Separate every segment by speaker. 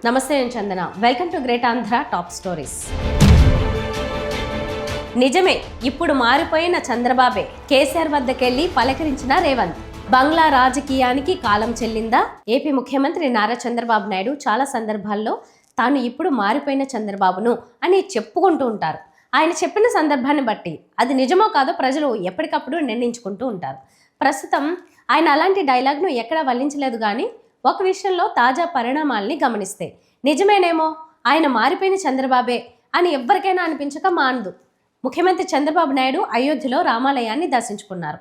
Speaker 1: నమస్తే, నేను Chandana. Welcome to great Andhra top stories. నిజమే, ఇప్పుడు మారిపోయిన చంద్రబాబే కేసీఆర్ వద్దకెళ్లి పలకరించిన రేవంత్. బంగ్లా రాజకీయానికి కాలం చెల్లిందా? ఏపీ ముఖ్యమంత్రి నారా చంద్రబాబు నాయుడు చాలా సందర్భాల్లో తాను ఇప్పుడు మారిపోయిన చంద్రబాబును అని చెప్పుకుంటూ ఉంటారు. ఆయన చెప్పిన సందర్భాన్ని బట్టి అది నిజమో కాదో ప్రజలు ఎప్పటికప్పుడు నిర్ణయించుకుంటూ ఉంటారు. ప్రస్తుతం ఆయన అలాంటి డైలాగ్ను ఎక్కడా వల్లించలేదు. కానీ ఒక విషయంలో తాజా పరిణామాల్ని గమనిస్తే నిజమేనేమో ఆయన మారిపోయిన చంద్రబాబే అని ఎవ్వరికైనా అనిపించక మానదు. ముఖ్యమంత్రి చంద్రబాబు నాయుడు అయోధ్యలో రామాలయాన్ని దర్శించుకున్నారు.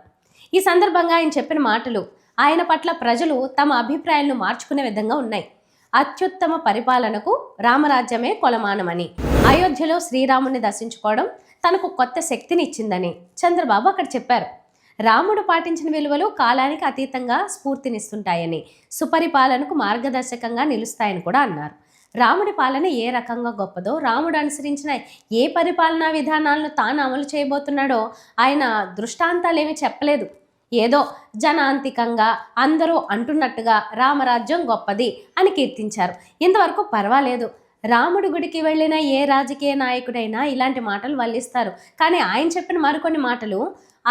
Speaker 1: ఈ సందర్భంగా ఆయన చెప్పిన మాటలు ఆయన పట్ల ప్రజలు తమ అభిప్రాయాలను మార్చుకునే విధంగా ఉన్నాయి. అత్యుత్తమ పరిపాలనకు రామరాజ్యమే కొలమానమని, అయోధ్యలో శ్రీరాముని దర్శించుకోవడం తనకు కొత్త శక్తిని ఇచ్చిందని చంద్రబాబు అక్కడ చెప్పారు. రాముడు పాటించిన విలువలు కాలానికి అతీతంగా స్ఫూర్తినిస్తుంటాయని, సుపరిపాలనకు మార్గదర్శకంగా నిలుస్తాయని కూడా అన్నారు. రాముడి పాలన ఏ రకంగా గొప్పదో, రాముడు అనుసరించిన ఏ పరిపాలనా విధానాలను తాను అమలు చేయబోతున్నాడో ఆయన దృష్టాంతాలేమీ చెప్పలేదు. ఏదో జనాంతికంగా అందరూ అంటున్నట్టుగా రామరాజ్యం గొప్పది అని కీర్తించారు. ఇంతవరకు పర్వాలేదు. రాముడి గుడికి వెళ్ళిన ఏ రాజకీయ నాయకుడైనా ఇలాంటి మాటలు వల్లిస్తారు. కానీ ఆయన చెప్పిన మరికొన్ని మాటలు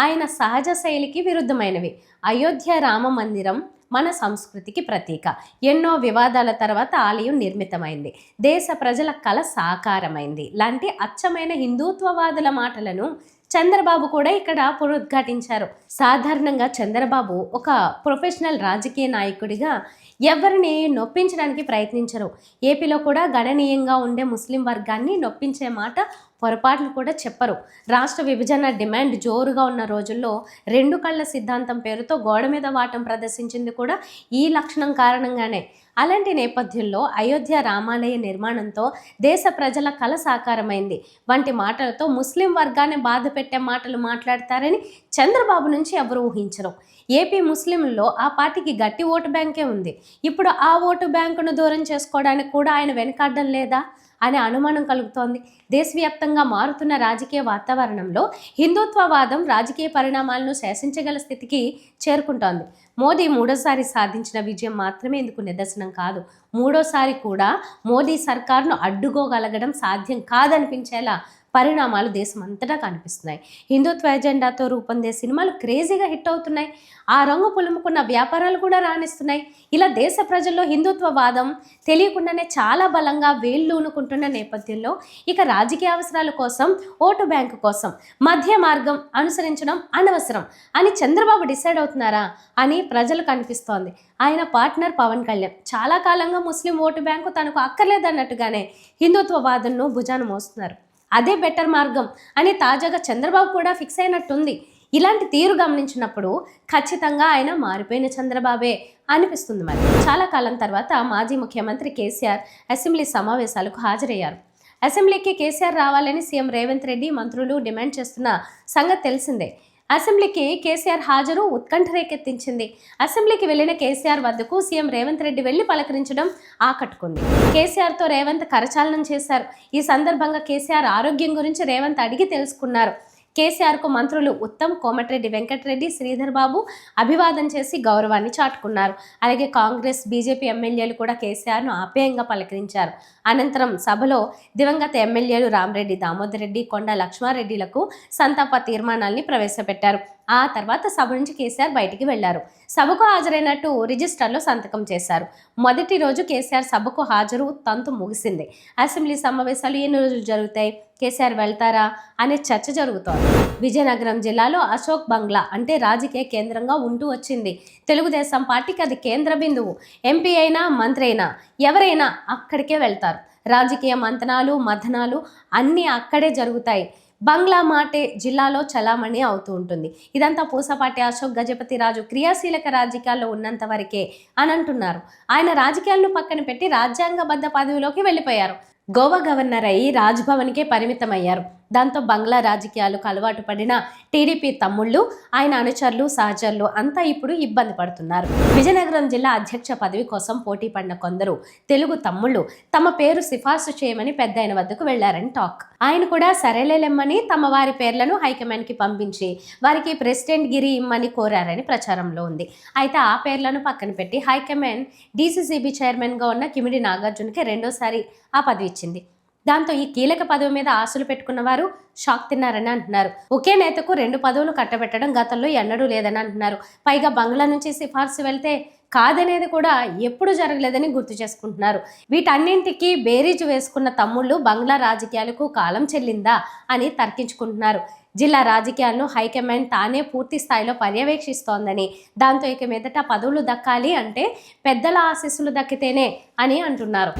Speaker 1: ఆయన సహజ శైలికి విరుద్ధమైనవి. అయోధ్య రామ మందిరం మన సంస్కృతికి ప్రతీక. ఎన్నో వివాదాల తర్వాత ఆలయం నిర్మితమైంది. దేశ ప్రజల కల సాకారమైంది లాంటి అచ్చమైన హిందుత్వవాదుల మాటలను చంద్రబాబు కూడా ఇక్కడ పునరుద్ఘాటించారు. సాధారణంగా చంద్రబాబు ఒక ప్రొఫెషనల్ రాజకీయ నాయకుడిగా ఎవరిని నొప్పించడానికి ప్రయత్నించరు. ఏపీలో కూడా గణనీయంగా ఉండే ముస్లిం వర్గాన్ని నొప్పించే మాట పొరపాట్లు కూడా చెప్పరు. రాష్ట్ర విభజన డిమాండ్ జోరుగా ఉన్న రోజుల్లో రెండు కళ్ళ సిద్ధాంతం పేరుతో గోడ మీద వాటం ప్రదర్శించింది కూడా ఈ లక్షణం కారణంగానే. అలాంటి నేపథ్యంలో అయోధ్య రామాలయ నిర్మాణంతో దేశ ప్రజల కల సాకారమైంది వంటి మాటలతో ముస్లిం వర్గాన్ని బాధ పెట్టే మాటలు మాట్లాడతారని చంద్రబాబు నుంచి ఎవరు ఊహించరు. ఏపీ ముస్లింల్లో ఆ పార్టీకి గట్టి ఓటు బ్యాంకే ఉంది. ఇప్పుడు ఆ ఓటు బ్యాంకును దూరం చేసుకోవడానికి కూడా ఆయన వెనకాడడం లేదా అనే అనుమానం కలుగుతోంది. దేశవ్యాప్తంగా మారుతున్న రాజకీయ వాతావరణంలో హిందుత్వవాదం రాజకీయ పరిణామాలను శాసించగల స్థితికి చేరుకుంటోంది. మోదీ మూడోసారి సాధించిన విజయం మాత్రమే ఇందుకు నిదర్శనం కాదు. మూడోసారి కూడా మోదీ సర్కార్ను అడ్డుకోగలగడం సాధ్యం కాదనిపించేలా పరిణామాలు దేశం అంతటా కనిపిస్తున్నాయి. హిందుత్వ ఎజెండాతో రూపొందే సినిమాలు క్రేజీగా హిట్ అవుతున్నాయి. ఆ రంగు పులుముకున్న వ్యాపారాలు కూడా రాణిస్తున్నాయి. ఇలా దేశ ప్రజల్లో హిందుత్వవాదం తెలియకుండానే చాలా బలంగా వేళ్ళూనుకుంటున్న నేపథ్యంలో ఇక రాజకీయ అవసరాల కోసం, ఓటు బ్యాంకు కోసం మధ్య మార్గం అనుసరించడం అనవసరం అని చంద్రబాబు డిసైడ్ అవుతున్నారా అని ప్రజలకు అనిపిస్తోంది. ఆయన పార్ట్నర్ పవన్ కళ్యాణ్ చాలా కాలంగా ముస్లిం ఓటు బ్యాంకు తనకు అక్కర్లేదన్నట్టుగానే హిందుత్వవాదంను భుజాన మోస్తున్నారు. అదే బెటర్ మార్గం అని తాజాగా చంద్రబాబు కూడా ఫిక్స్ అయినట్టుంది. ఇలాంటి తీరు గమనించినప్పుడు ఖచ్చితంగా ఆయన మారిపోయిన చంద్రబాబే అనిపిస్తుంది. మరి చాలా కాలం తర్వాత మాజీ ముఖ్యమంత్రి కేసీఆర్ అసెంబ్లీ సమావేశాలకు హాజరయ్యారు. అసెంబ్లీకి కేసీఆర్ రావాలని సీఎం రేవంత్ రెడ్డి, మంత్రులు డిమాండ్ చేస్తున్న సంగతి తెలిసిందే. అసెంబ్లీకి కేసీఆర్ హాజరు ఉత్కంఠ రేకెత్తించింది. అసెంబ్లీకి వెళ్లిన కేసీఆర్ వద్దకు సీఎం రేవంత్ రెడ్డి వెళ్లి పలకరించడం ఆకట్టుకుంది. కేసీఆర్తో రేవంత్ కరచాలనం చేశారు. ఈ సందర్భంగా కేసీఆర్ ఆరోగ్యం గురించి రేవంత్ అడిగి తెలుసుకున్నారు. కేసీఆర్కు మంత్రులు ఉత్తమ్, కోమటిరెడ్డి వెంకటరెడ్డి, శ్రీధర్ బాబు అభివాదం చేసి గౌరవాన్ని చాటుకున్నారు. అలాగే కాంగ్రెస్, బీజేపీ ఎమ్మెల్యేలు కూడా కేసీఆర్ను ఆప్యాయంగా పలకరించారు. అనంతరం సభలో దివంగత ఎమ్మెల్యేలు రామరెడ్డి, దామోదర్ రెడ్డి, కొండ లక్ష్మారెడ్డిలకు సంతాప తీర్మానాల్ని ప్రవేశపెట్టారు. ఆ తర్వాత సభ నుంచి కేసీఆర్ బయటికి వెళ్లారు. సభకు హాజరైనట్టు రిజిస్టర్లో సంతకం చేశారు. మొదటి రోజు కేసీఆర్ సభకు హాజరు తంతు ముగిసింది. అసెంబ్లీ సమావేశాలు ఎన్ని రోజులు జరుగుతాయి, కేసీఆర్ వెళ్తారా అనే చర్చ జరుగుతోంది. విజయనగరం జిల్లాలో అశోక్ బంగ్లా అంటే రాజకీయ కేంద్రంగా ఉంటూ వచ్చింది. తెలుగుదేశం పార్టీకి అది కేంద్ర బిందువు. ఎంపీ అయినా, మంత్రి అయినా ఎవరైనా అక్కడికే వెళ్తారు. రాజకీయ మంతనాలు, మథనాలు అన్నీ అక్కడే జరుగుతాయి. బంగ్లా మాటే జిల్లాలో చలామణి అవుతూ ఉంటుంది. ఇదంతా పూసపాటి అశోక్ గజపతిరాజు క్రియాశీలక రాజకీయాల్లో ఉన్నంత వరకే అని అంటున్నారు. ఆయన రాజకీయాలను పక్కన పెట్టి రాజ్యాంగబద్ధ పదవిలోకి వెళ్ళిపోయారు. గోవా గవర్నర్ అయి రాజ్భవన్కే పరిమితమయ్యారు. దాంతో బంగ్లా రాజకీయాలకు అలవాటు పడిన టీడీపీ తమ్ముళ్ళు, ఆయన అనుచరులు, సహచరులు అంతా ఇప్పుడు ఇబ్బంది పడుతున్నారు. విజయనగరం జిల్లా అధ్యక్ష పదవి కోసం పోటీ పడిన కొందరు తెలుగు తమ్ముళ్ళు తమ పేరు సిఫార్సు చేయమని పెద్దాయన వద్దకు వెళ్లారని టాక్. ఆయన కూడా సరేలేమ్మని తమ వారి పేర్లను హైకమాండ్ కి పంపించి వారికి ప్రెసిడెంట్ గిరి ఇమ్మని కోరారని ప్రచారంలో ఉంది. అయితే ఆ పేర్లను పక్కన పెట్టి హైకమాండ్ డీసీసీబీ చైర్మన్ గా ఉన్న కిమిడి నాగార్జునకి రెండోసారి ఆ పదవి ఇచ్చింది. దాంతో ఈ కీలక పదవి మీద ఆశలు పెట్టుకున్న వారు షాక్ తిన్నారని అంటున్నారు. ఒకే నేతకు 2 పదవులు కట్టబెట్టడం గతంలో ఎన్నడూ లేదని అంటున్నారు. పైగా బంగ్లా నుంచి సిఫార్సు వెళ్తే కాదనేది కూడా ఎప్పుడు జరగలేదని గుర్తు చేసుకుంటున్నారు. వీటన్నింటికి బేరీజు వేసుకున్న తమ్ముళ్ళు బంగ్లా రాజకీయాలకు కాలం చెల్లిందా అని తర్కించుకుంటున్నారు. జిల్లా రాజకీయాలను హైకమాండ్ తానే పూర్తి స్థాయిలో పర్యవేక్షిస్తోందని, దాంతో ఇక మీదట పదవులు దక్కాలి అంటే పెద్దల ఆశీస్సులు దక్కితేనే అని అంటున్నారు.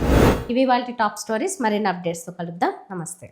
Speaker 1: ఇవి వాళ్ళ టాప్ స్టోరీస్. మరిన్ని అప్డేట్స్తో కలుద్దాం. నమస్తే.